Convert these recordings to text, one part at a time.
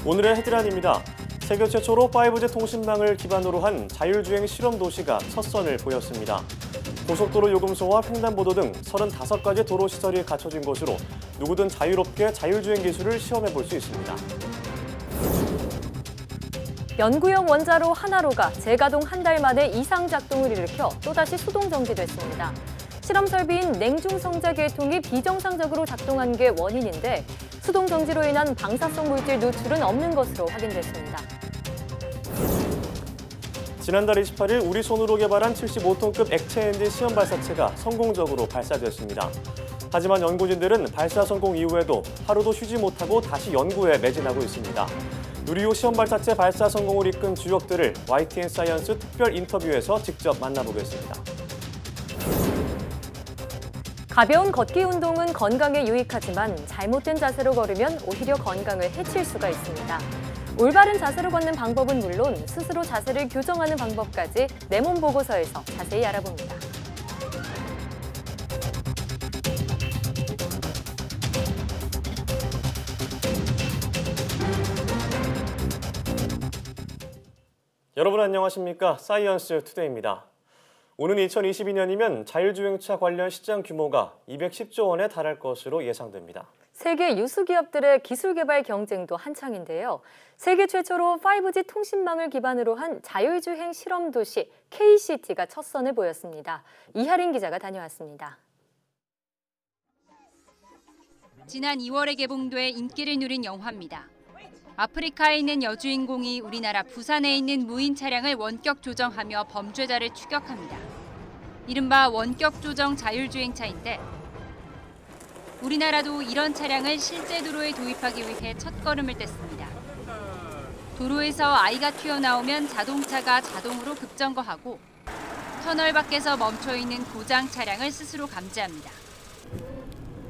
오늘의 헤드라인입니다. 세계 최초로 5G 통신망을 기반으로 한 자율주행 실험 도시가 첫 선을 보였습니다. 고속도로 요금소와 횡단보도 등 35가지 도로 시설이 갖춰진 곳으로 누구든 자유롭게 자율주행 기술을 시험해 볼 수 있습니다. 연구용 원자로 하나로가 재가동 한 달 만에 이상 작동을 일으켜 또다시 수동 정지됐습니다. 실험 설비인 냉중성자 계통이 비정상적으로 작동한 게 원인인데 수동 정지로 인한 방사성 물질 누출은 없는 것으로 확인됐습니다. 지난달 28일 우리 손으로 개발한 75톤급 액체 엔진 시험 발사체가 성공적으로 발사되었습니다. 하지만 연구진들은 발사 성공 이후에도 하루도 쉬지 못하고 다시 연구에 매진하고 있습니다. 누리호 시험 발사체 발사 성공을 이끈 주역들을 YTN 사이언스 특별 인터뷰에서 직접 만나보겠습니다. 가벼운 걷기 운동은 건강에 유익하지만 잘못된 자세로 걸으면 오히려 건강을 해칠 수가 있습니다. 올바른 자세로 걷는 방법은 물론 스스로 자세를 교정하는 방법까지 내 몸 보고서에서 자세히 알아봅니다. 여러분 안녕하십니까? 사이언스 투데이입니다. 오는 2022년이면 자율주행차 관련 시장 규모가 210조 원에 달할 것으로 예상됩니다. 세계 유수 기업들의 기술 개발 경쟁도 한창인데요. 세계 최초로 5G 통신망을 기반으로 한 자율주행 실험 도시 K-시티가 첫 선을 보였습니다. 이하린 기자가 다녀왔습니다. 지난 2월에 개봉돼 인기를 누린 영화입니다. 아프리카에 있는 여주인공이 우리나라 부산에 있는 무인 차량을 원격 조정하며 범죄자를 추격합니다. 이른바 원격 조정 자율주행차인데 우리나라도 이런 차량을 실제 도로에 도입하기 위해 첫걸음을 뗐습니다. 도로에서 아이가 튀어나오면 자동차가 자동으로 급정거하고 터널 밖에서 멈춰있는 고장 차량을 스스로 감지합니다.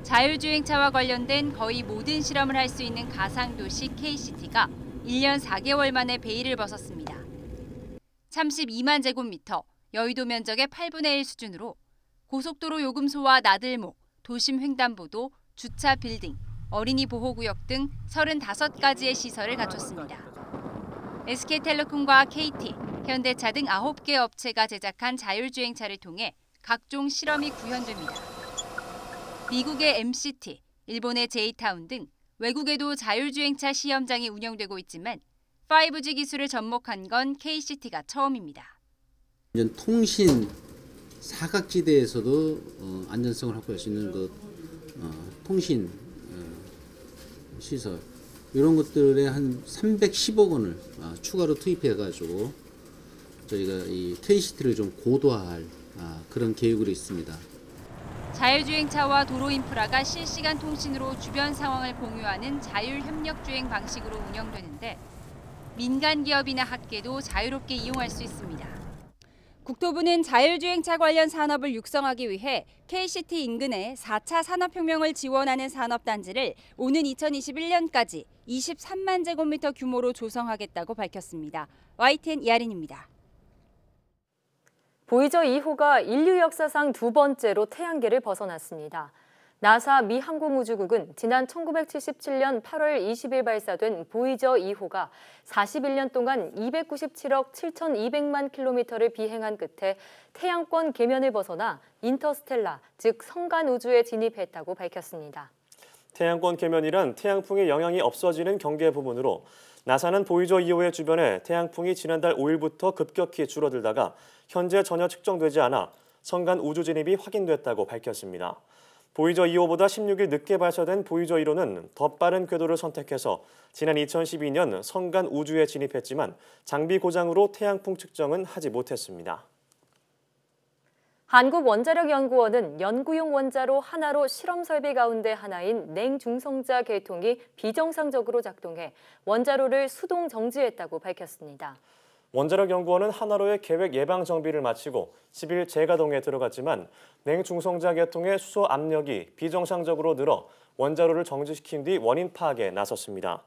자율주행차와 관련된 거의 모든 실험을 할 수 있는 가상도시 K-시티가 1년 4개월 만에 베일을 벗었습니다. 32만 제곱미터, 여의도 면적의 8분의 1 수준으로 고속도로 요금소와 나들목, 도심 횡단보도, 주차 빌딩, 어린이 보호구역 등 35가지의 시설을 갖췄습니다. SK텔레콤과 KT, 현대차 등 9개 업체가 제작한 자율주행차를 통해 각종 실험이 구현됩니다. 미국의 MCT, 일본의 J타운 등 외국에도 자율주행차 시험장이 운영되고 있지만 5G 기술을 접목한 건 K-시티가 처음입니다. 통신 사각지대에서도 안전성을 확보할 수 있는 통신 시설 이런 것들에 한 310억 원을 추가로 투입해가지고 저희가 이 K-시티를 좀 고도화할 그런 계획으로 있습니다. 자율주행차와 도로 인프라가 실시간 통신으로 주변 상황을 공유하는 자율협력주행 방식으로 운영되는데 민간 기업이나 학계도 자유롭게 이용할 수 있습니다. 국토부는 자율주행차 관련 산업을 육성하기 위해 K-시티 인근에 4차 산업혁명을 지원하는 산업단지를 오는 2021년까지 23만 제곱미터 규모로 조성하겠다고 밝혔습니다. YTN 이하린입니다. 보이저 2호가 인류 역사상 두 번째로 태양계를 벗어났습니다. 나사 미 항공우주국은 지난 1977년 8월 20일 발사된 보이저 2호가 41년 동안 297억 7,200만 킬로미터를 비행한 끝에 태양권 계면을 벗어나 인터스텔라, 즉 성간 우주에 진입했다고 밝혔습니다. 태양권 계면이란 태양풍의 영향이 없어지는 경계 부분으로 나사는 보이저 2호의 주변에 태양풍이 지난달 5일부터 급격히 줄어들다가 현재 전혀 측정되지 않아 성간 우주 진입이 확인됐다고 밝혔습니다. 보이저 2호보다 16일 늦게 발사된 보이저 1호는 더 빠른 궤도를 선택해서 지난 2012년 성간 우주에 진입했지만 장비 고장으로 태양풍 측정은 하지 못했습니다. 한국원자력연구원은 연구용 원자로 하나로 실험 설비 가운데 하나인 냉중성자 계통이 비정상적으로 작동해 원자로를 수동 정지했다고 밝혔습니다. 원자력연구원은 하나로의 계획 예방 정비를 마치고 10일 재가동에 들어갔지만 냉중성자 계통의 수소 압력이 비정상적으로 늘어 원자로를 정지시킨 뒤 원인 파악에 나섰습니다.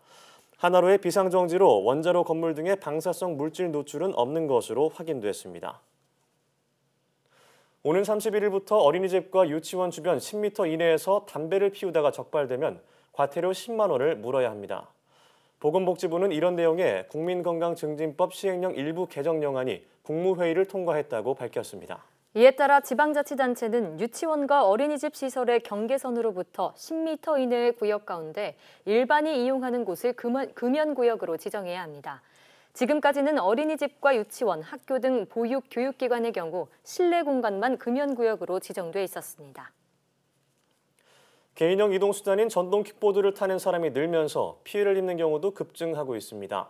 하나로의 비상정지로 원자로 건물 등의 방사성 물질 노출은 없는 것으로 확인됐습니다. 오는 31일부터 어린이집과 유치원 주변 10m 이내에서 담배를 피우다가 적발되면 과태료 10만 원을 물어야 합니다. 보건복지부는 이런 내용의 국민건강증진법 시행령 일부 개정령안이 국무회의를 통과했다고 밝혔습니다. 이에 따라 지방자치단체는 유치원과 어린이집 시설의 경계선으로부터 10m 이내의 구역 가운데 일반이 이용하는 곳을 금연구역으로 지정해야 합니다. 지금까지는 어린이집과 유치원, 학교 등 보육 교육기관의 경우 실내 공간만 금연구역으로 지정돼 있었습니다. 개인형 이동수단인 전동 킥보드를 타는 사람이 늘면서 피해를 입는 경우도 급증하고 있습니다.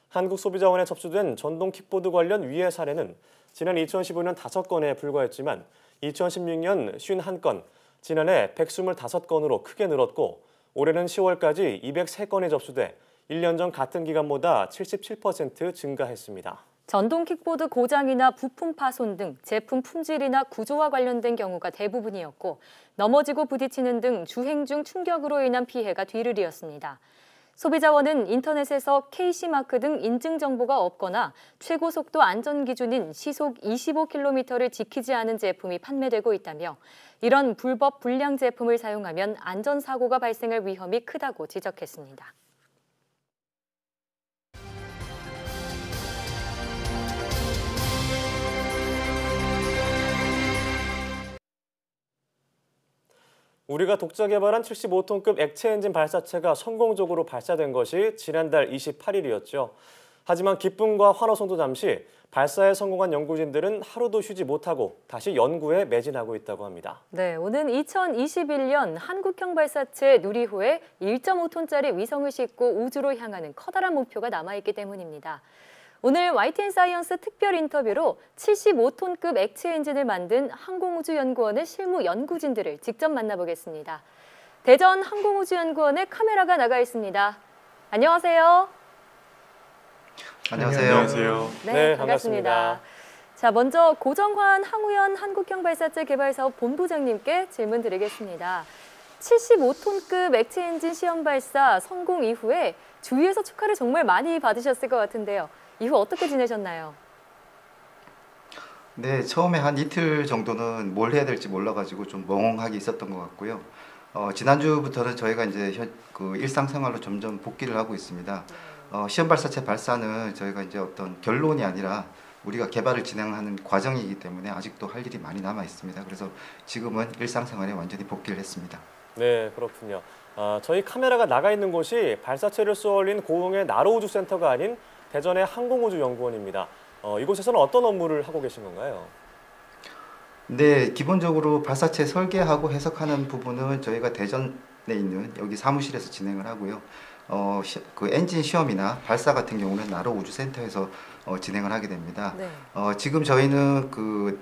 한국소비자원에 접수된 전동 킥보드 관련 위해 사례는 지난 2015년 5건에 불과했지만 2016년 51건, 지난해 125건으로 크게 늘었고 올해는 10월까지 203건이 접수돼 1년 전 같은 기간보다 77% 증가했습니다. 전동 킥보드 고장이나 부품 파손 등 제품 품질이나 구조와 관련된 경우가 대부분이었고 넘어지고 부딪히는 등 주행 중 충격으로 인한 피해가 뒤를 이었습니다. 소비자원은 인터넷에서 KC마크 등 인증 정보가 없거나 최고 속도 안전 기준인 시속 25km를 지키지 않은 제품이 판매되고 있다며 이런 불법 불량 제품을 사용하면 안전사고가 발생할 위험이 크다고 지적했습니다. 우리가 독자 개발한 75톤급 액체 엔진 발사체가 성공적으로 발사된 것이 지난달 28일이었죠. 하지만 기쁨과 환호성도 잠시 발사에 성공한 연구진들은 하루도 쉬지 못하고 다시 연구에 매진하고 있다고 합니다. 네, 오는 2021년 한국형 발사체 누리호에 1.5톤짜리 위성을 싣고 우주로 향하는 커다란 목표가 남아있기 때문입니다. 오늘 YTN 사이언스 특별 인터뷰로 75톤급 액체 엔진을 만든 항공우주연구원의 실무 연구진들을 직접 만나보겠습니다. 대전 항공우주연구원에 카메라가 나가 있습니다. 안녕하세요. 안녕하세요. 네, 반갑습니다. 자, 먼저 고정환 항우연 한국형 발사체 개발사업 본부장님께 질문 드리겠습니다. 75톤급 액체 엔진 시험 발사 성공 이후에 주위에서 축하를 정말 많이 받으셨을 것 같은데요. 이후 어떻게 지내셨나요? 네, 처음에 한 이틀 정도는 뭘 해야 될지 몰라가지고 좀 멍하게 있었던 것 같고요. 지난주부터는 저희가 이제 일상생활로 점점 복귀를 하고 있습니다. 시험 발사체 발사는 저희가 이제 어떤 결론이 아니라 우리가 개발을 진행하는 과정이기 때문에 아직도 할 일이 많이 남아 있습니다. 그래서 지금은 일상생활에 완전히 복귀를 했습니다. 네, 그렇군요. 저희 카메라가 나가 있는 곳이 발사체를 쏘아올린 고흥의 나로우주센터가 아닌 대전의 항공우주연구원입니다. 이곳에서는 어떤 업무를 하고 계신 건가요? 네, 기본적으로 발사체 설계하고 해석하는 부분은 저희가 대전에 있는 여기 사무실에서 진행을 하고요. 그 엔진 시험이나 발사 같은 경우는 나로우주센터에서 진행을 하게 됩니다. 네. 지금 저희는 그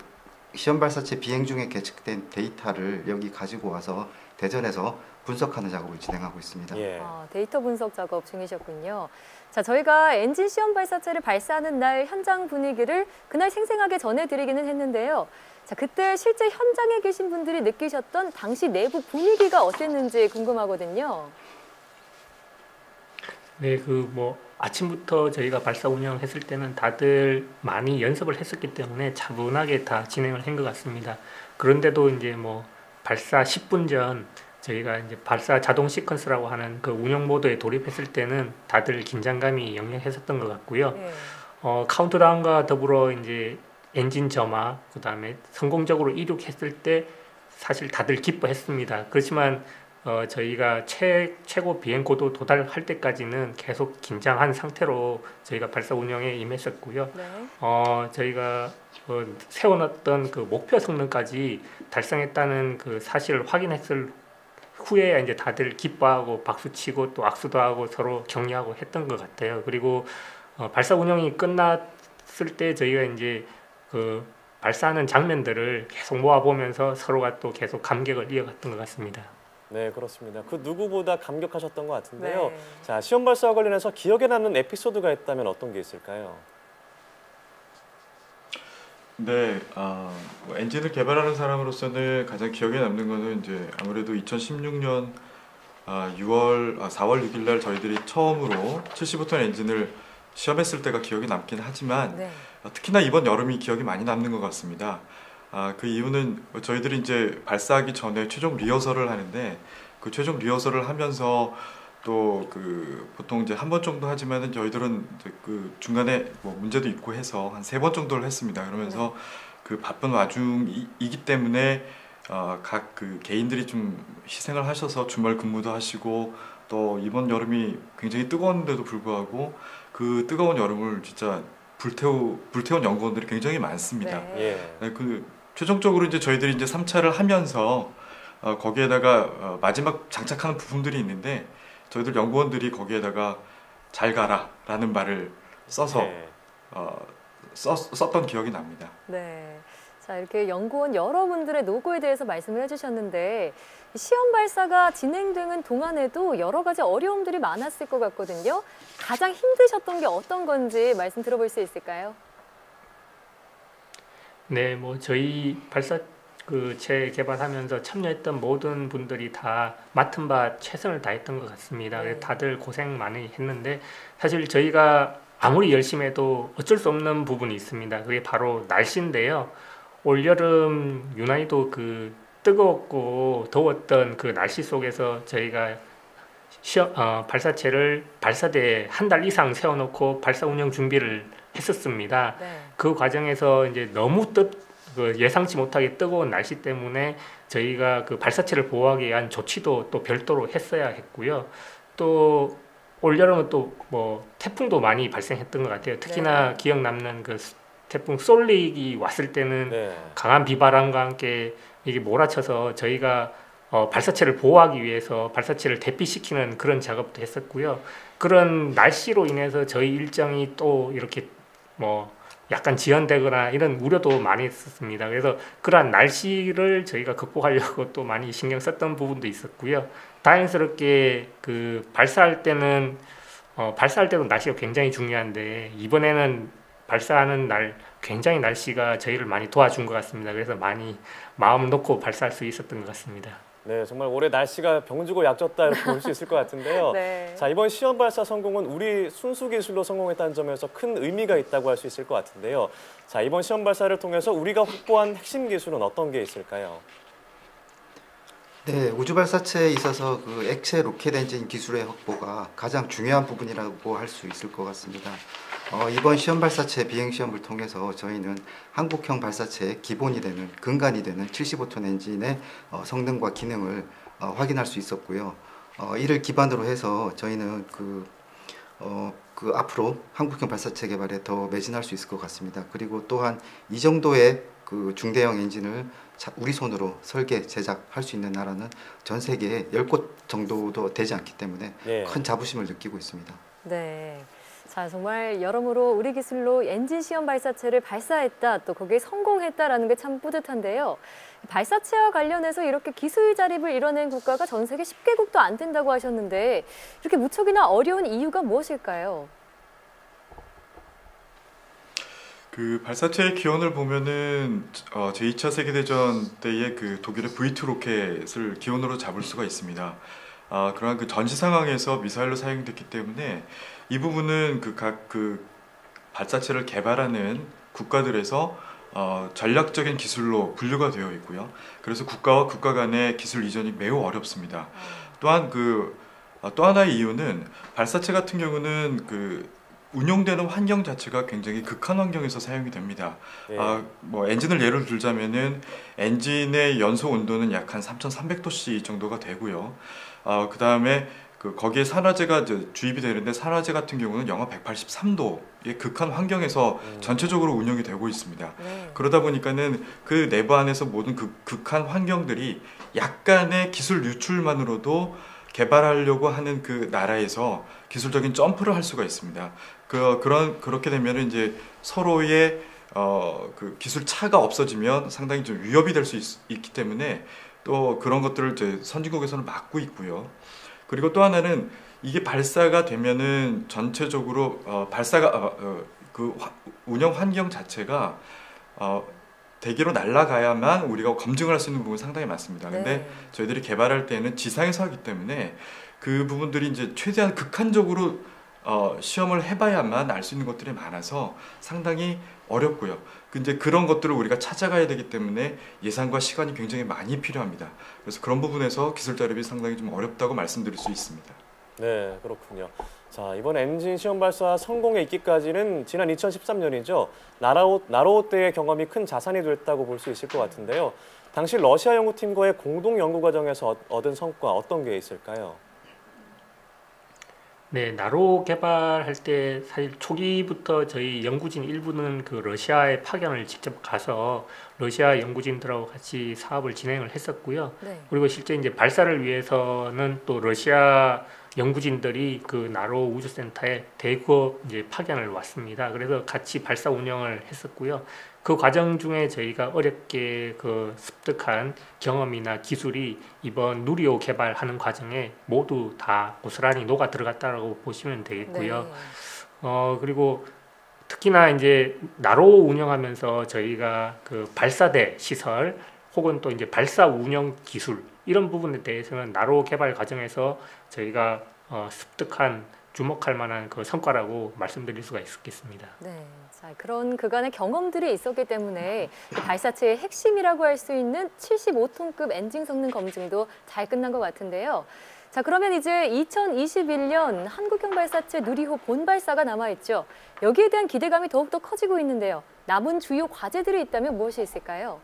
시험 발사체 비행 중에 계측된 데이터를 여기 가지고 와서 대전에서 분석하는 작업을 진행하고 있습니다. 예. 데이터 분석 작업 중이셨군요. 자, 저희가 엔진 시험 발사체를 발사하는 날 현장 분위기를 그날 생생하게 전해드리기는 했는데요. 자, 그때 실제 현장에 계신 분들이 느끼셨던 당시 내부 분위기가 어땠는지 궁금하거든요. 네, 아침부터 저희가 발사 운영했을 때는 다들 많이 연습을 했었기 때문에 차분하게 다 진행을 한 것 같습니다. 그런데도 이제 발사 10분 전 저희가 이제 발사 자동 시퀀스라고 하는 그 운영 모드에 돌입했을 때는 다들 긴장감이 역력했었던 것 같고요. 네. 카운트다운과 더불어 이제 엔진 점화, 그다음에 성공적으로 이륙했을 때 사실 다들 기뻐했습니다. 그렇지만 저희가 최고 비행 고도 도달할 때까지는 계속 긴장한 상태로 저희가 발사 운영에 임했었고요. 네. 저희가 세워놨던 그 목표 성능까지 달성했다는 그 사실을 확인했을 후에 이제 다들 기뻐하고 박수치고 또 악수도 하고 서로 격려하고 했던 것 같아요. 그리고 발사 운영이 끝났을 때 저희가 이제 그 발사하는 장면들을 계속 모아보면서 서로가 또 계속 감격을 이어갔던 것 같습니다. 네, 그렇습니다. 그 누구보다 감격하셨던 것 같은데요. 네. 자, 시험 발사와 관련해서 기억에 남는 에피소드가 있다면 어떤 게 있을까요? 네, 엔진을 개발하는 사람으로서는 가장 기억에 남는 거는 이제 아무래도 2016년 4월 6일 날 저희들이 처음으로 75톤 엔진을 시험했을 때가 기억에 남긴 하지만 네. 특히나 이번 여름이 기억이 많이 남는 것 같습니다. 그 이유는 저희들이 이제 발사하기 전에 최종 리허설을 하는데 그 최종 리허설을 하면서 또 그 보통 이제 한 번 정도 하지만은 저희들은 이제 그 중간에 뭐 문제도 있고 해서 한 3번 정도를 했습니다. 그러면서 그 바쁜 와중이기 때문에 각 그 개인들이 좀 희생을 하셔서 주말 근무도 하시고 또 이번 여름이 굉장히 뜨거웠는데도 불구하고 그 뜨거운 여름을 진짜 불태운 연구원들이 굉장히 많습니다. 네. 예. 네, 그 최종적으로 이제 저희들이 이제 3차를 하면서 거기에다가 마지막 장착하는 부품들이 있는데 저희들 연구원들이 거기에다가 잘 가라라는 말을 써서 네. 썼던 기억이 납니다. 네. 자, 이렇게 연구원 여러분들의 노고에 대해서 말씀을 해주셨는데 시험 발사가 진행되는 동안에도 여러 가지 어려움들이 많았을 것 같거든요. 가장 힘드셨던 게 어떤 건지 말씀 들어볼 수 있을까요? 네, 뭐 저희 발사체 개발하면서 참여했던 모든 분들이 다 맡은 바 최선을 다했던 것 같습니다. 네. 다들 고생 많이 했는데 사실 저희가 아무리 열심히 해도 어쩔 수 없는 부분이 있습니다. 그게 바로 날씨인데요. 올여름 유난히도 그 뜨겁고 더웠던 그 날씨 속에서 저희가 발사체를 발사대에 한 달 이상 세워놓고 발사 운영 준비를 했었습니다. 네. 그 과정에서 이제 너무 예상치 못하게 뜨거운 날씨 때문에 저희가 그 발사체를 보호하기 위한 조치도 또 별도로 했어야 했고요. 또 올여름은 또 뭐 태풍도 많이 발생했던 것 같아요. 특히나 네. 기억 남는 그 태풍 솔릭이 왔을 때는 네. 강한 비바람과 함께 이게 몰아쳐서 저희가 발사체를 보호하기 위해서 발사체를 대피시키는 그런 작업도 했었고요. 그런 날씨로 인해서 저희 일정이 또 이렇게 뭐 약간 지연되거나 이런 우려도 많이 있었습니다. 그래서 그러한 날씨를 저희가 극복하려고 또 많이 신경 썼던 부분도 있었고요. 다행스럽게 그 발사할 때도 날씨가 굉장히 중요한데 이번에는 발사하는 날 굉장히 날씨가 저희를 많이 도와준 것 같습니다. 그래서 많이 마음 놓고 발사할 수 있었던 것 같습니다. 네, 정말 올해 날씨가 병주고 약졌다 이렇게 볼 수 있을 것 같은데요. 네. 자, 이번 시험 발사 성공은 우리 순수 기술로 성공했다는 점에서 큰 의미가 있다고 할 수 있을 것 같은데요. 자, 이번 시험 발사를 통해서 우리가 확보한 핵심 기술은 어떤 게 있을까요? 네, 우주 발사체에 있어서 그 액체 로켓 엔진 기술의 확보가 가장 중요한 부분이라고 할 수 있을 것 같습니다. 이번 시험 발사체 비행 시험을 통해서 저희는 한국형 발사체의 기본이 되는 근간이 되는 75톤 엔진의 성능과 기능을 확인할 수 있었고요. 이를 기반으로 해서 저희는 앞으로 한국형 발사체 개발에 더 매진할 수 있을 것 같습니다. 그리고 또한 이 정도의 그 중대형 엔진을 우리 손으로 설계, 제작할 수 있는 나라는 전 세계에 10곳 정도도 되지 않기 때문에 네. 큰 자부심을 느끼고 있습니다. 네. 자, 정말 여러모로 우리 기술로 엔진 시험 발사체를 발사했다, 또 거기에 성공했다라는 게 참 뿌듯한데요. 발사체와 관련해서 이렇게 기술 자립을 이뤄낸 국가가 전 세계 10개국도 안 된다고 하셨는데 이렇게 무척이나 어려운 이유가 무엇일까요? 그 발사체의 기원을 보면은 제2차 세계대전 때의 그 독일의 V2 로켓을 기원으로 잡을 수가 있습니다. 그러한 그 전시 상황에서 미사일로 사용됐기 때문에 이 부분은 각 발사체를 개발하는 국가들에서 전략적인 기술로 분류가 되어 있고요. 그래서 국가와 국가 간의 기술 이전이 매우 어렵습니다. 또한 또 하나의 이유는 발사체 같은 경우는 운용되는 환경 자체가 굉장히 극한 환경에서 사용이 됩니다. 네. 뭐 엔진을 예를 들자면은 엔진의 연소 온도는 약 한 3,300도씨 정도가 되고요. 그 다음에 거기에 산화제가 주입이 되는데 산화제 같은 경우는 영하 183도의 극한 환경에서 전체적으로 운영이 되고 있습니다. 네. 그러다 보니까는 그 내부 안에서 모든 극한 환경들이 약간의 기술 유출만으로도 개발하려고 하는 그 나라에서 기술적인 점프를 할 수가 있습니다. 그렇게 되면 이제 서로의 기술 차가 없어지면 상당히 좀 위협이 될 수 있기 때문에 또 그런 것들을 이제 선진국에서는 막고 있고요. 그리고 또 하나는 이게 발사가 되면은 전체적으로 운영 환경 자체가 대기로 날아가야만 우리가 검증을 할 수 있는 부분이 상당히 많습니다. 근데 네. 저희들이 개발할 때는 지상에서 하기 때문에 그 부분들이 이제 최대한 극한적으로 시험을 해봐야만 알 수 있는 것들이 많아서 상당히 어렵고요. 근데 그런 것들을 우리가 찾아가야 되기 때문에 예산과 시간이 굉장히 많이 필요합니다. 그래서 그런 부분에서 기술 자립이 상당히 좀 어렵다고 말씀드릴 수 있습니다. 네, 그렇군요. 자, 이번 엔진 시험 발사 성공에 있기까지는 지난 2013년이죠. 나로호 때의 경험이 큰 자산이 됐다고 볼 수 있을 것 같은데요. 당시 러시아 연구팀과의 공동 연구 과정에서 얻은 성과 어떤 게 있을까요? 네, 나로 개발할 때 사실 초기부터 저희 연구진 일부는 그 러시아에 파견을 직접 가서 러시아 연구진들하고 같이 사업을 진행을 했었고요. 네. 그리고 실제 이제 발사를 위해서는 또 러시아 연구진들이 그 나로 우주센터에 대거 이제 파견을 왔습니다. 그래서 같이 발사 운영을 했었고요. 그 과정 중에 저희가 어렵게 그 습득한 경험이나 기술이 이번 누리호 개발하는 과정에 모두 다 고스란히 녹아 들어갔다라고 보시면 되겠고요. 네. 그리고 특히나 이제 나로 운영하면서 저희가 그 발사대 시설 혹은 또 이제 발사 운영 기술 이런 부분에 대해서는 나로 개발 과정에서 저희가 습득한 주목할 만한 그 성과라고 말씀드릴 수가 있겠습니다. 네, 자, 그런 그간의 경험들이 있었기 때문에 이 발사체의 핵심이라고 할 수 있는 75톤급 엔진 성능 검증도 잘 끝난 것 같은데요. 자, 그러면 이제 2021년 한국형 발사체 누리호 본발사가 남아있죠. 여기에 대한 기대감이 더욱더 커지고 있는데요. 남은 주요 과제들이 있다면 무엇이 있을까요?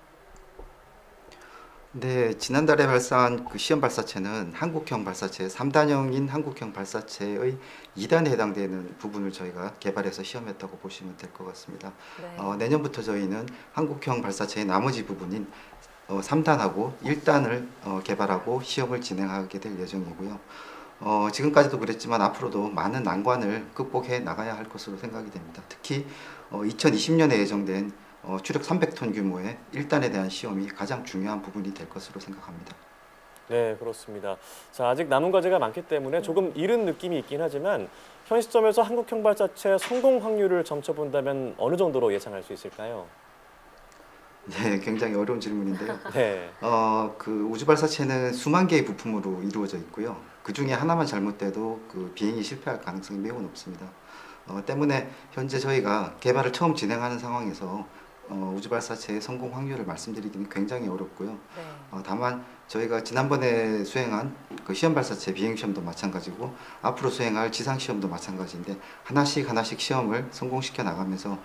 네, 지난달에 발사한 그 시험 발사체는 한국형 발사체 3단형인 한국형 발사체의 2단에 해당되는 부분을 저희가 개발해서 시험했다고 보시면 될 것 같습니다. 네. 내년부터 저희는 한국형 발사체의 나머지 부분인 3단하고 1단을 개발하고 시험을 진행하게 될 예정이고요. 지금까지도 그랬지만 앞으로도 많은 난관을 극복해 나가야 할 것으로 생각이 됩니다. 특히 2020년에 예정된 추력 300톤 규모의 1단에 대한 시험이 가장 중요한 부분이 될 것으로 생각합니다. 네, 그렇습니다. 자, 아직 남은 과제가 많기 때문에 조금 이른 느낌이 있긴 하지만 현 시점에서 한국형 발사체 성공 확률을 점쳐본다면 어느 정도로 예상할 수 있을까요? 네, 굉장히 어려운 질문인데요. 네. 그 우주 발사체는 수만 개의 부품으로 이루어져 있고요. 그 중에 하나만 잘못돼도 그 비행이 실패할 가능성이 매우 높습니다. 때문에 현재 저희가 개발을 처음 진행하는 상황에서 우주 발사체의 성공 확률을 말씀드리기는 굉장히 어렵고요. 네. 다만 저희가 지난번에 수행한 그 시험 발사체 비행 시험도 마찬가지고 앞으로 수행할 지상 시험도 마찬가지인데 하나씩 시험을 성공시켜 나가면서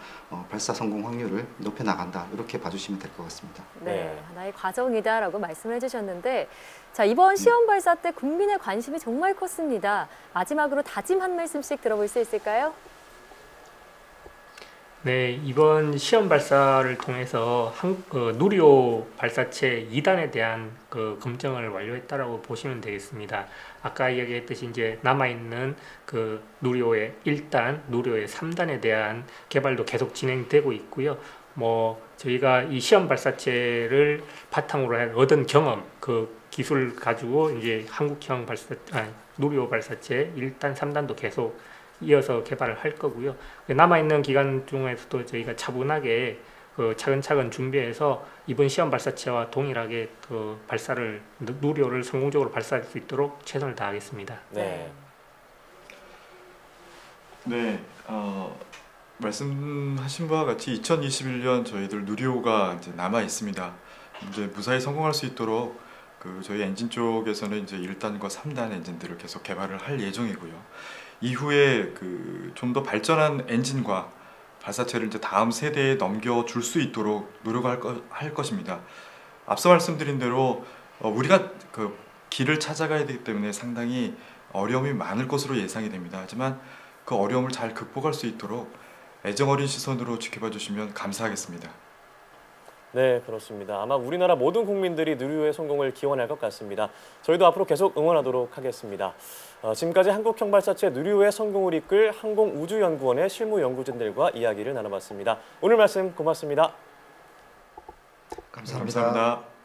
발사 성공 확률을 높여 나간다 이렇게 봐주시면 될 것 같습니다. 네, 하나의 과정이다라고 말씀해 주셨는데 자, 이번 시험 발사 때 국민의 관심이 정말 컸습니다. 마지막으로 다짐 한 말씀씩 들어볼 수 있을까요? 네, 이번 시험 발사를 통해서 누리호 발사체 2단에 대한 그 검증을 완료했다라고 보시면 되겠습니다. 아까 이야기했듯이 이제 남아있는 그 누리호의 1단, 누리호의 3단에 대한 개발도 계속 진행되고 있고요. 뭐 저희가 이 시험 발사체를 바탕으로 얻은 경험, 그 기술 가지고 이제 한국형 누리호 발사체 1단, 3단도 계속 이어서 개발을 할 거고요. 남아있는 기간 중에서도 저희가 차분하게 차근차근 준비해서 이번 시험 발사체와 동일하게 그 발사를 누리호를 성공적으로 발사할 수 있도록 최선을 다하겠습니다. 네. 네, 말씀하신 바와 같이 2021년 저희들 누리호가 이제 남아 있습니다. 이제 무사히 성공할 수 있도록 그 저희 엔진 쪽에서는 이제 1단과 3단 엔진들을 계속 개발을 할 예정이고요. 이후에 그 좀 더 발전한 엔진과 발사체를 이제 다음 세대에 넘겨줄 수 있도록 노력할 것입니다. 앞서 말씀드린 대로 우리가 그 길을 찾아가야 되기 때문에 상당히 어려움이 많을 것으로 예상이 됩니다. 하지만 그 어려움을 잘 극복할 수 있도록 애정 어린 시선으로 지켜봐 주시면 감사하겠습니다. 네, 그렇습니다. 아마 우리나라 모든 국민들이 누리호의 성공을 기원할 것 같습니다. 저희도 앞으로 계속 응원하도록 하겠습니다. 지금까지 한국형 발사체 누리호의 성공을 이끌 항공우주연구원의 실무 연구진들과 이야기를 나눠봤습니다. 오늘 말씀 고맙습니다. 감사합니다. 감사합니다.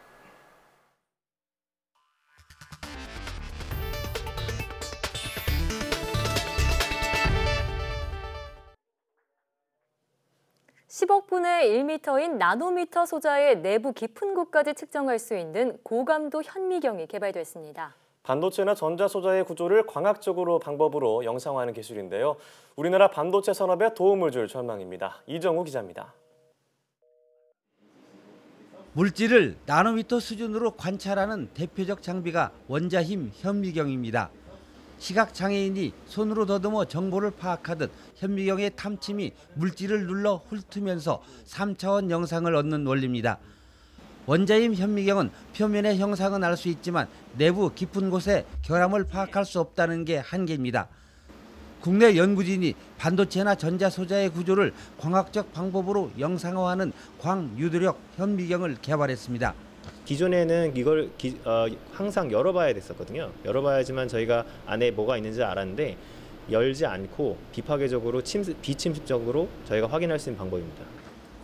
(10억분의 1m인) 나노미터 소자의 내부 깊은 곳까지 측정할 수 있는 고감도 현미경이 개발됐습니다. 반도체나 전자소자의 구조를 광학적으로 방법으로 영상화하는 기술인데요. 우리나라 반도체 산업에 도움을 줄 전망입니다. 이정우 기자입니다. 물질을 나노미터 수준으로 관찰하는 대표적 장비가 원자힘 현미경입니다. 시각장애인이 손으로 더듬어 정보를 파악하듯 현미경의 탐침이 물질을 눌러 훑으면서 3차원 영상을 얻는 원리입니다. 원자임 현미경은 표면의 형상은 알 수 있지만 내부 깊은 곳에 결함을 파악할 수 없다는 게 한계입니다. 국내 연구진이 반도체나 전자소자의 구조를 광학적 방법으로 영상화하는 광유도력 현미경을 개발했습니다. 기존에는 이걸 항상 열어봐야 됐었거든요. 열어봐야지만 저희가 안에 뭐가 있는지 알았는데 열지 않고 비파괴적으로 비침습적으로 저희가 확인할 수 있는 방법입니다.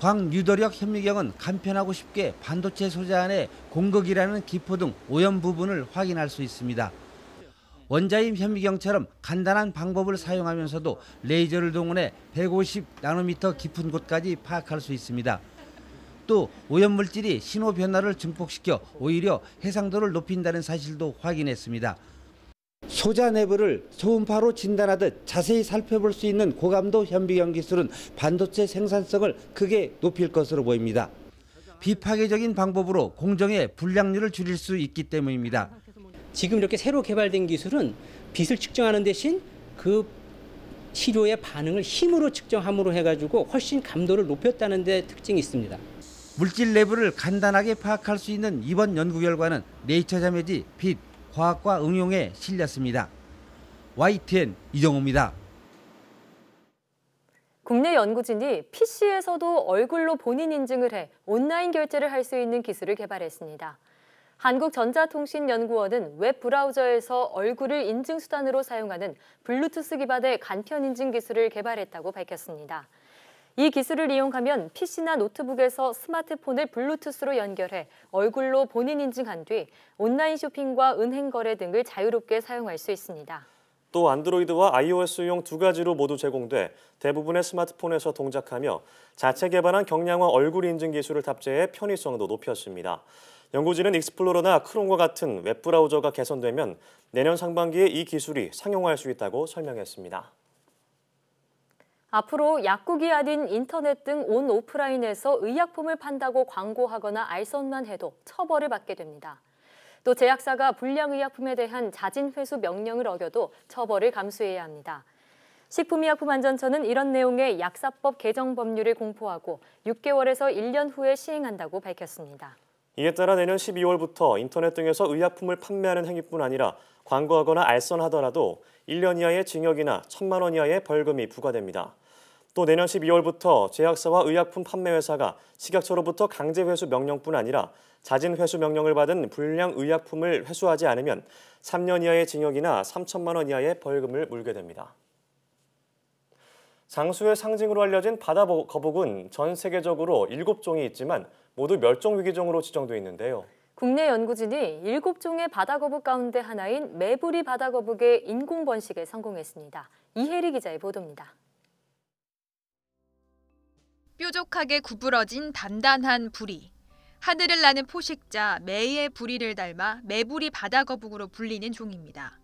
광유도력 현미경은 간편하고 쉽게 반도체 소자 안에 공극이라는 기포 등 오염 부분을 확인할 수 있습니다. 원자임 현미경처럼 간단한 방법을 사용하면서도 레이저를 동원해 150나노미터 깊은 곳까지 파악할 수 있습니다. 또 오염물질이 신호 변화를 증폭시켜 오히려 해상도를 높인다는 사실도 확인했습니다. 소자 내부를 초음파로 진단하듯 자세히 살펴볼 수 있는 고감도 현미경 기술은 반도체 생산성을 크게 높일 것으로 보입니다. 비파괴적인 방법으로 공정의 불량률을 줄일 수 있기 때문입니다. 지금 이렇게 새로 개발된 기술은 빛을 측정하는 대신 그 시료의 반응을 힘으로 측정함으로 해가지고 훨씬 감도를 높였다는 데 특징이 있습니다. 물질 내부를 간단하게 파악할 수 있는 이번 연구 결과는 네이처 자매지 빛 과학과 응용에 실렸습니다. YTN 이정호입니다. 국내 연구진이 PC에서도 얼굴로 본인 인증을 해 온라인 결제를 할 수 있는 기술을 개발했습니다. 한국전자통신연구원은 웹 브라우저에서 얼굴을 인증 수단으로 사용하는 블루투스 기반의 간편 인증 기술을 개발했다고 밝혔습니다. 이 기술을 이용하면 PC나 노트북에서 스마트폰을 블루투스로 연결해 얼굴로 본인 인증한 뒤 온라인 쇼핑과 은행 거래 등을 자유롭게 사용할 수 있습니다. 또 안드로이드와 iOS용 두 가지로 모두 제공돼 대부분의 스마트폰에서 동작하며 자체 개발한 경량화 얼굴 인증 기술을 탑재해 편의성도 높였습니다. 연구진은 익스플로러나 크롬과 같은 웹브라우저가 개선되면 내년 상반기에 이 기술이 상용화할 수 있다고 설명했습니다. 앞으로 약국이 아닌 인터넷 등 온 오프라인에서 의약품을 판다고 광고하거나 알선만 해도 처벌을 받게 됩니다. 또 제약사가 불량 의약품에 대한 자진 회수 명령을 어겨도 처벌을 감수해야 합니다. 식품의약품안전처는 이런 내용의 약사법 개정 법률을 공포하고 6개월에서 1년 후에 시행한다고 밝혔습니다. 이에 따라 내년 12월부터 인터넷 등에서 의약품을 판매하는 행위뿐 아니라 광고하거나 알선하더라도 1년 이하의 징역이나 1,000만 원 이하의 벌금이 부과됩니다. 또 내년 12월부터 제약사와 의약품 판매회사가 식약처로부터 강제 회수 명령뿐 아니라 자진 회수 명령을 받은 불량 의약품을 회수하지 않으면 3년 이하의 징역이나 3,000만 원 이하의 벌금을 물게 됩니다. 장수의 상징으로 알려진 바다 거북은 전 세계적으로 7종이 있지만 모두 멸종위기종으로 지정돼 있는데요. 국내 연구진이 7종의 바다거북 가운데 하나인 매부리 바다거북의 인공 번식에 성공했습니다. 이혜리 기자의 보도입니다. 뾰족하게 구부러진 단단한 부리. 하늘을 나는 포식자 매의 부리를 닮아 매부리 바다거북으로 불리는 종입니다.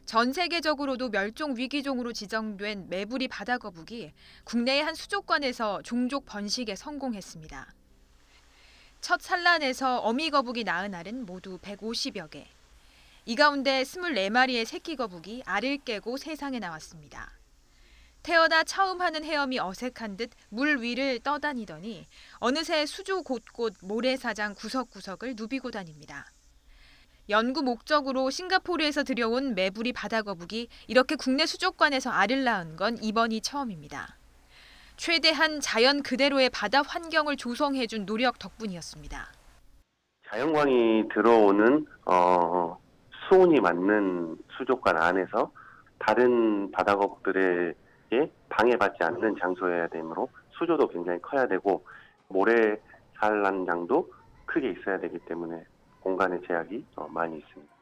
전 세계적으로도 멸종 위기종으로 지정된 매부리 바다거북이 국내의 한 수족관에서 종족 번식에 성공했습니다. 첫 산란에서 어미 거북이 낳은 알은 모두 150여 개. 이 가운데 24마리의 새끼 거북이 알을 깨고 세상에 나왔습니다. 태어나 처음 하는 헤엄이 어색한 듯 물 위를 떠다니더니 어느새 수조 곳곳 모래사장 구석구석을 누비고 다닙니다. 연구 목적으로 싱가포르에서 들여온 매부리 바다거북이 이렇게 국내 수족관에서 알을 낳은 건 이번이 처음입니다. 최대한 자연 그대로의 바다 환경을 조성해준 노력 덕분이었습니다. 자연광이 들어오는 수온이 맞는 수족관 안에서 다른 바다거북들에게 방해받지 않는 장소여야 되므로 수조도 굉장히 커야 되고 모래 산란장도 크게 있어야 되기 때문에 공간의 제약이 많이 있습니다.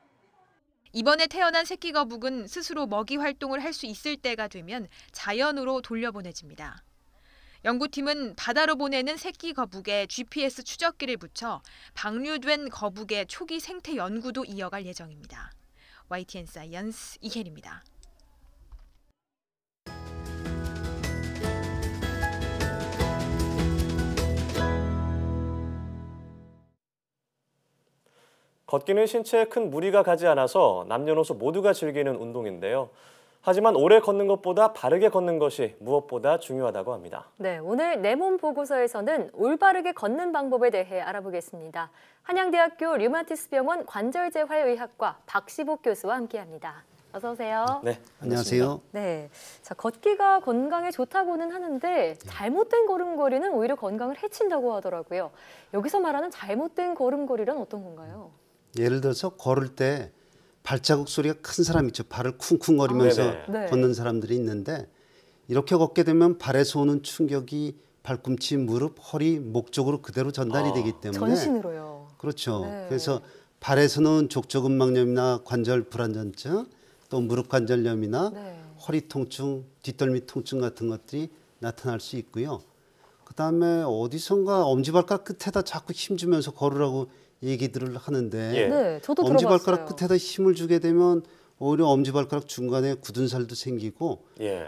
이번에 태어난 새끼 거북은 스스로 먹이 활동을 할 수 있을 때가 되면 자연으로 돌려보내집니다. 연구팀은 바다로 보내는 새끼 거북에 GPS 추적기를 붙여 방류된 거북의 초기 생태 연구도 이어갈 예정입니다. YTN 사이언스 이혜리입니다. 걷기는 신체에 큰 무리가 가지 않아서 남녀노소 모두가 즐기는 운동인데요. 하지만 오래 걷는 것보다 바르게 걷는 것이 무엇보다 중요하다고 합니다. 네, 오늘 내 몸 보고서에서는 올바르게 걷는 방법에 대해 알아보겠습니다. 한양대학교 류마티스병원 관절재활의학과 박시복 교수와 함께합니다. 어서 오세요. 네, 안녕하세요. 네, 자 걷기가 건강에 좋다고는 하는데 잘못된 걸음걸이는 오히려 건강을 해친다고 하더라고요. 여기서 말하는 잘못된 걸음걸이란 어떤 건가요? 예를 들어서 걸을 때 발자국 소리가 큰 사람 있죠. 발을 쿵쿵거리면서 네. 걷는 사람들이 있는데 이렇게 걷게 되면 발에서 오는 충격이 발꿈치, 무릎, 허리, 목 쪽으로 그대로 전달이 되기 때문에 전신으로요. 그렇죠. 네. 그래서 발에서는 족저근막염이나 관절 불안전증, 또 무릎 관절염이나 허리 통증, 뒷덜미 통증 같은 것들이 나타날 수 있고요. 그다음에 어디선가 엄지발가락 끝에다 자꾸 힘주면서 걸으라고 얘기들을 하는데 네, 저도 엄지발가락 들어봤어요. 끝에다 힘을 주게 되면 오히려 엄지발가락 중간에 굳은 살도 생기고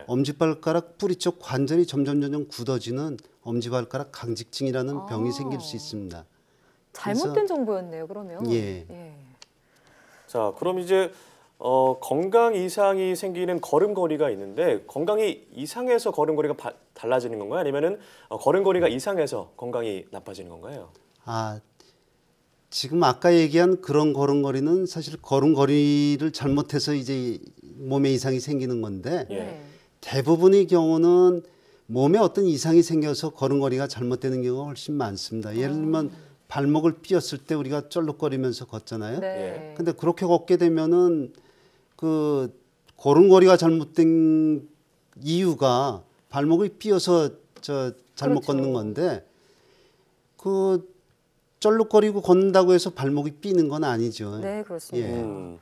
엄지발가락 뿌리 쪽 관절이 점점 굳어지는 엄지발가락 강직증이라는 병이 생길 수 있습니다. 잘못된 정보였네요, 그러면. 예. 자, 그럼 이제 건강 이상이 생기는 걸음걸이가 있는데 건강이 이상해서 걸음걸이가 달라지는 건가요? 아니면은 걸음걸이가 이상해서 건강이 나빠지는 건가요? 지금 아까 얘기한 그런 걸음걸이는 사실 걸음걸이를 잘못해서 이제 몸에 이상이 생기는 건데 대부분의 경우는 몸에 어떤 이상이 생겨서 걸음걸이가 잘못되는 경우가 훨씬 많습니다. 예를 들면 발목을 삐었을 때 우리가 쩔룩거리면서 걷잖아요. 근데 그렇게 걷게 되면은 그 걸음걸이가 잘못된 이유가 발목이 삐어서 잘못 걷는 건데 그 쩔룩거리고 걷는다고 해서 발목이 삐는 건 아니죠. 네, 그렇습니다.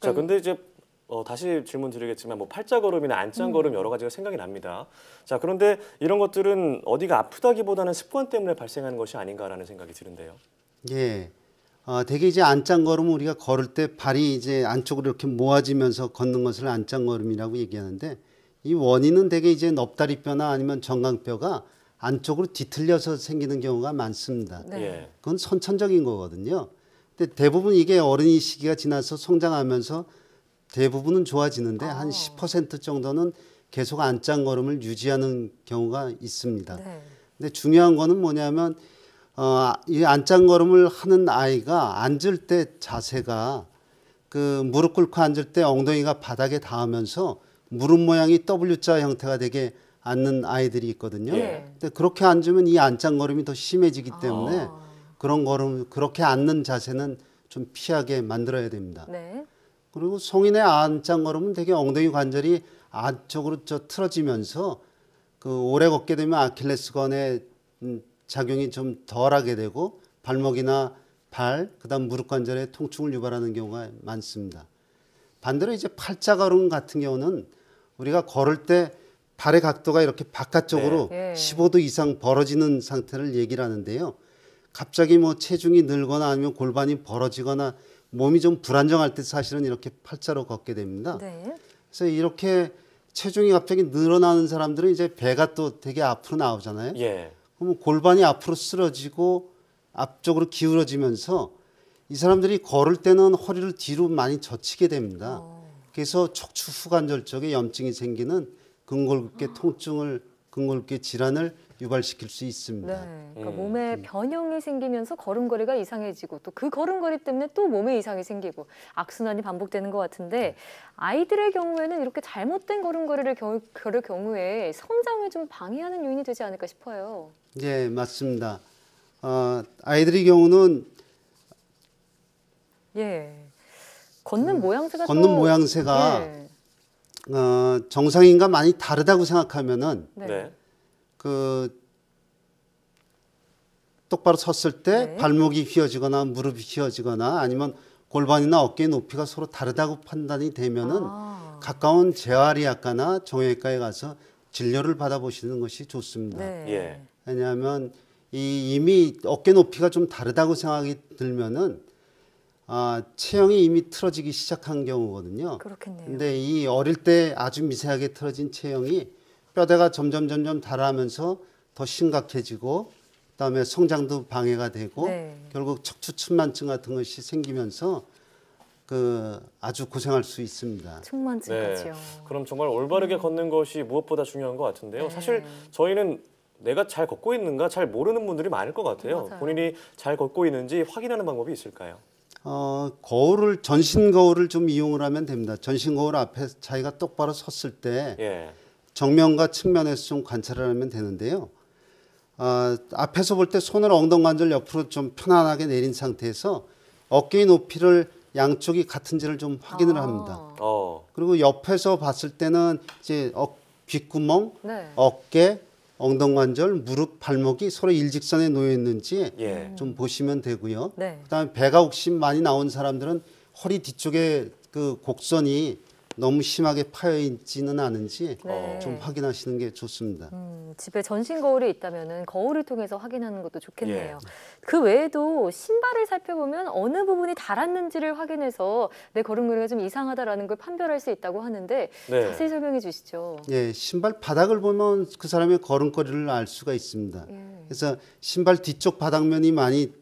자, 근데 이제 다시 질문 드리겠지만 뭐 팔자걸음이나 안짱걸음 여러 가지가 생각이 납니다. 자, 그런데 이런 것들은 어디가 아프다기보다는 습관 때문에 발생하는 것이 아닌가라는 생각이 드는데요. 예. 되게 이제 안짱걸음은 우리가 걸을 때 발이 이제 안쪽으로 이렇게 모아지면서 걷는 것을 안짱걸음이라고 얘기하는데 이 원인은 되게 이제 넙다리뼈나 아니면 정강뼈가 안쪽으로 뒤틀려서 생기는 경우가 많습니다. 그건 선천적인 거거든요. 근데 대부분 이게 어린이 시기가 지나서 성장하면서 대부분은 좋아지는데 한 10% 정도는 계속 안짱걸음을 유지하는 경우가 있습니다. 근데 중요한 거는 뭐냐면 이 안짱걸음을 하는 아이가 앉을 때 자세가 그 무릎 꿇고 앉을 때 엉덩이가 바닥에 닿으면서 무릎 모양이 W자 형태가 되게 앉는 아이들이 있거든요. 근데 그렇게 앉으면 이 안짱걸음이 더 심해지기 때문에 그렇게 앉는 자세는 좀 피하게 만들어야 됩니다. 그리고 성인의 안짱걸음은 되게 엉덩이 관절이 안쪽으로 틀어지면서 그 오래 걷게 되면 아킬레스건의 작용이 좀 덜하게 되고 발목이나 발, 그다음 무릎 관절에 통증을 유발하는 경우가 많습니다. 반대로 이제 팔자걸음 같은 경우는 우리가 걸을 때 발의 각도가 이렇게 바깥쪽으로 15도 이상 벌어지는 상태를 얘기를 하는데요. 갑자기 뭐 체중이 늘거나 아니면 골반이 벌어지거나 몸이 좀 불안정할 때 사실은 이렇게 팔자로 걷게 됩니다. 그래서 이렇게 체중이 갑자기 늘어나는 사람들은 이제 배가 또 되게 앞으로 나오잖아요. 그러면 골반이 앞으로 쓰러지고 앞쪽으로 기울어지면서 이 사람들이 걸을 때는 허리를 뒤로 많이 젖히게 됩니다. 그래서 척추 후관절 쪽에 염증이 생기는 근골격계 통증을, 근골격계 질환을 유발시킬 수 있습니다. 그러니까 몸에 변형이 생기면서 걸음걸이가 이상해지고 또 그 걸음걸이 때문에 또 몸에 이상이 생기고 악순환이 반복되는 것 같은데 아이들의 경우에는 이렇게 잘못된 걸음걸이를 걸을 경우에 성장을 좀 방해하는 요인이 되지 않을까 싶어요. 네, 맞습니다. 아이들의 경우는 걷는 모양새가 정상인과 많이 다르다고 생각하면은 그 똑바로 섰을 때 발목이 휘어지거나 무릎이 휘어지거나 아니면 골반이나 어깨의 높이가 서로 다르다고 판단이 되면은 가까운 재활의학과나 정형외과에 가서 진료를 받아보시는 것이 좋습니다. 왜냐하면 이미 어깨 높이가 좀 다르다고 생각이 들면은 체형이 이미 틀어지기 시작한 경우거든요. 근데 이 어릴 때 아주 미세하게 틀어진 체형이 뼈대가 점점 닳아가면서 더 심각해지고 그다음에 성장도 방해가 되고 네. 결국 척추측만증 같은 것이 생기면서 그 아주 고생할 수 있습니다. 측만증까지요. 그럼 정말 올바르게 걷는 것이 무엇보다 중요한 것 같은데요. 사실 저희는 내가 잘 걷고 있는가 잘 모르는 분들이 많을 것 같아요. 맞아요. 본인이 잘 걷고 있는지 확인하는 방법이 있을까요? 거울을 전신 거울을 좀 이용을 하면 됩니다. 전신 거울 앞에 자기가 똑바로 섰을 때 예. 정면과 측면에서 좀 관찰을 하면 되는데요. 앞에서 볼 때 손을 엉덩관절 옆으로 좀 편안하게 내린 상태에서 어깨의 높이를 양쪽이 같은지를 좀 확인을 합니다. 그리고 옆에서 봤을 때는 이제 귓구멍, 네. 어깨, 엉덩관절, 무릎, 발목이 서로 일직선에 놓여 있는지 예. 좀 보시면 되고요. 네. 그다음에 배가 혹시 많이 나온 사람들은 허리 뒤쪽에 그 곡선이 너무 심하게 파여 있지는 않은지 네. 좀 확인하시는 게 좋습니다. 집에 전신 거울이 있다면은 거울을 통해서 확인하는 것도 좋겠네요. 예. 그 외에도 신발을 살펴보면 어느 부분이 닳았는지를 확인해서 내 걸음걸이가 좀 이상하다라는 걸 판별할 수 있다고 하는데 네. 자세히 설명해 주시죠. 예, 신발 바닥을 보면 그 사람의 걸음걸이를 알 수가 있습니다. 그래서 신발 뒤쪽 바닥면이 많이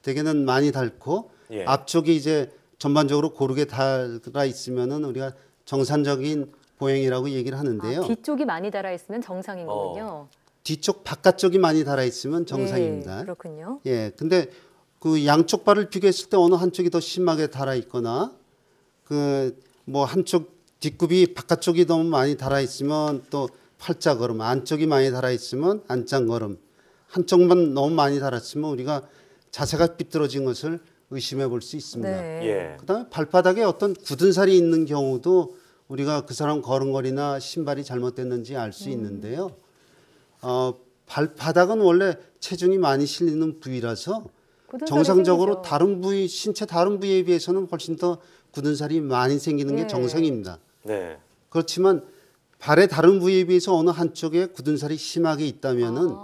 대개는 많이 닳고 예. 앞쪽이 이제 전반적으로 고르게 닳아 있으면은 우리가 정상적인 보행이라고 얘기를 하는데요. 뒤쪽이 많이 닳아 있으면 정상인 거군요. 뒤쪽 바깥쪽이 많이 닳아 있으면 정상입니다. 예, 그렇군요. 예, 근데 그 양쪽 발을 비교했을 때 어느 한쪽이 더 심하게 닳아 있거나 그 뭐 한쪽 뒷굽이 바깥쪽이 너무 많이 닳아 있으면 또 팔자 걸음, 안쪽이 많이 닳아 있으면 안짱 걸음, 한쪽만 너무 많이 닳았으면 우리가 자세가 삐뚤어진 것을 의심해 볼 수 있습니다. 네. 예. 그다음에 발바닥에 어떤 굳은 살이 있는 경우도 우리가 그 사람 걸음걸이나 신발이 잘못됐는지 알 수 있는데요. 발바닥은 원래 체중이 많이 실리는 부위라서 굳은 살이 정상적으로 생기죠. 다른 부위, 신체 다른 부위에 비해서는 훨씬 더 굳은 살이 많이 생기는 게 예. 정상입니다. 네. 그렇지만 발의 다른 부위에 비해서 어느 한쪽에 굳은 살이 심하게 있다면은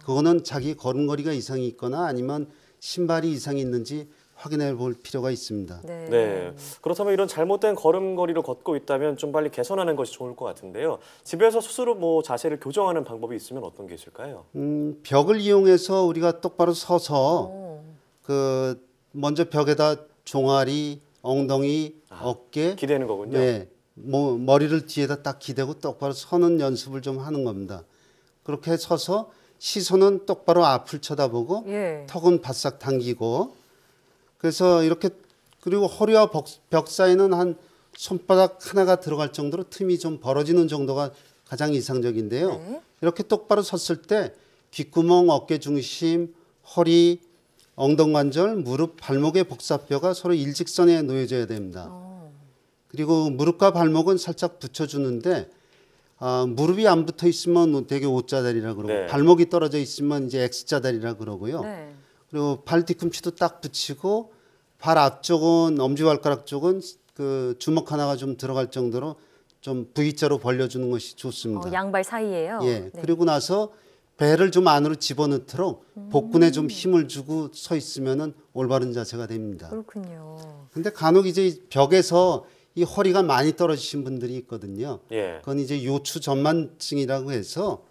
그거는 자기 걸음걸이가 이상이 있거나 아니면 신발이 이상이 있는지 확인해 볼 필요가 있습니다. 네. 그렇다면 이런 잘못된 걸음걸이로 걷고 있다면 좀 빨리 개선하는 것이 좋을 것 같은데요. 집에서 스스로 뭐 자세를 교정하는 방법이 있으면 어떤 게 있을까요? 벽을 이용해서 우리가 똑바로 서서 그 먼저 벽에다 종아리, 엉덩이, 어깨 기대는 거군요. 네, 뭐 머리를 뒤에다 딱 기대고 똑바로 서는 연습을 좀 하는 겁니다. 그렇게 서서 시선은 똑바로 앞을 쳐다보고 예. 턱은 바싹 당기고 그래서 이렇게 그리고 허리와 벽 사이는 한 손바닥 하나가 들어갈 정도로 틈이 좀 벌어지는 정도가 가장 이상적인데요. 이렇게 똑바로 섰을 때 귓구멍, 어깨 중심, 허리, 엉덩관절, 무릎, 발목의 복사뼈가 서로 일직선에 놓여져야 됩니다. 그리고 무릎과 발목은 살짝 붙여주는데 무릎이 안 붙어 있으면 되게 O자다리라 그러고 네. 발목이 떨어져 있으면 이제 X자다리라 그러고요. 네. 그리고 발 뒤꿈치도 딱 붙이고 발 앞쪽은 엄지발가락 쪽은 그 주먹 하나가 좀 들어갈 정도로 좀 V자로 벌려주는 것이 좋습니다. 양발 사이에요. 예. 네. 그리고 나서 배를 좀 안으로 집어넣도록 복근에 좀 힘을 주고 서 있으면은 올바른 자세가 됩니다. 그렇군요. 근데 간혹 이제 벽에서 이 허리가 많이 떨어지신 분들이 있거든요. 예. 그건 이제 요추 전만증이라고 해서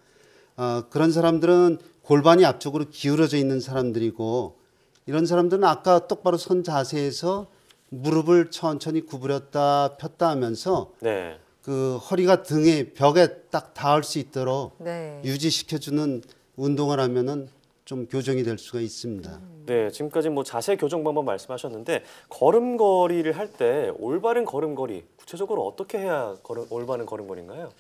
그런 사람들은 골반이 앞쪽으로 기울어져 있는 사람들이고 이런 사람들은 아까 똑바로 선 자세에서 무릎을 천천히 구부렸다 폈다 하면서 네. 그 허리가 등에 벽에 딱 닿을 수 있도록 네. 유지시켜주는 운동을 하면은 좀 교정이 될 수가 있습니다. 네, 지금까지 뭐 자세 교정 방법 말씀하셨는데 걸음걸이를 할 때 올바른 걸음걸이 구체적으로 어떻게 해야 올바른 걸음걸이인가요?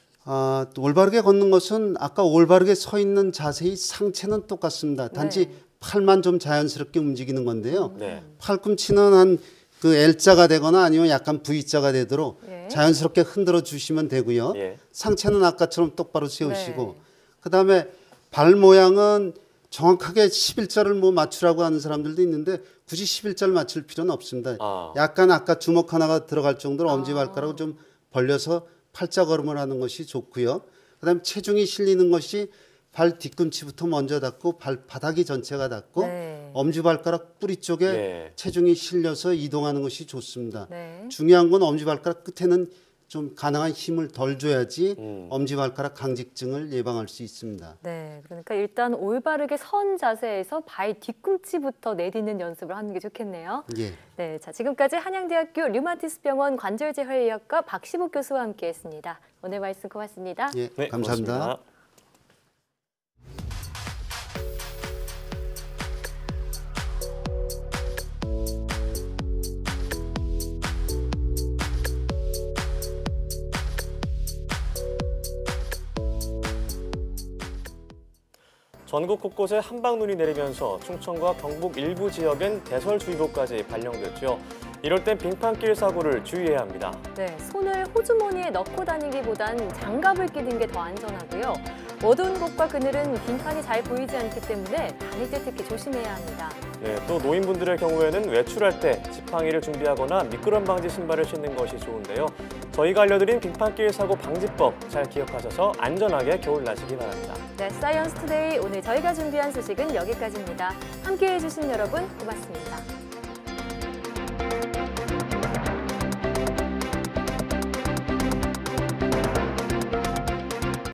또 올바르게 걷는 것은 아까 올바르게 서 있는 자세의 상체는 똑같습니다. 단지 팔만 좀 자연스럽게 움직이는 건데요. 네. 팔꿈치는 한 그 L자가 되거나 아니면 약간 V자가 되도록 예. 자연스럽게 흔들어 주시면 되고요. 예. 상체는 아까처럼 똑바로 세우시고 그다음에 발 모양은 정확하게 11자를 뭐 맞추라고 하는 사람들도 있는데 굳이 11자를 맞출 필요는 없습니다. 약간 아까 주먹 하나가 들어갈 정도로 엄지발가락을 좀 벌려서 팔자 걸음을 하는 것이 좋고요. 그다음에 체중이 실리는 것이 발 뒤꿈치부터 먼저 닿고 발바닥이 전체가 닿고 엄지발가락 뿌리 쪽에 체중이 실려서 이동하는 것이 좋습니다. 중요한 건 엄지발가락 끝에는 좀 가능한 힘을 덜 줘야지 엄지발가락 강직증을 예방할 수 있습니다. 네, 그러니까 일단 올바르게 선 자세에서 발 뒤꿈치부터 내딛는 연습을 하는 게 좋겠네요. 예. 네, 자 지금까지 한양대학교 류마티스병원 관절재활의학과 박시복 교수와 함께했습니다. 오늘 말씀 고맙습니다. 예, 네, 감사합니다. 고맙습니다. 전국 곳곳에 한방눈이 내리면서 충청과 경북 일부 지역엔 대설주의보까지 발령됐죠. 이럴 땐 빙판길 사고를 주의해야 합니다. 네, 손을 호주머니에 넣고 다니기보단 장갑을 끼는 게 더 안전하고요. 어두운 곳과 그늘은 빙판이 잘 보이지 않기 때문에 다닐 때 특히 조심해야 합니다. 네, 또 노인분들의 경우에는 외출할 때 지팡이를 준비하거나 미끄럼 방지 신발을 신는 것이 좋은데요. 저희가 알려드린 빙판길 사고 방지법 잘 기억하셔서 안전하게 겨울 나시기 바랍니다. 네, 사이언스 투데이 오늘 저희가 준비한 소식은 여기까지입니다. 함께해 주신 여러분 고맙습니다.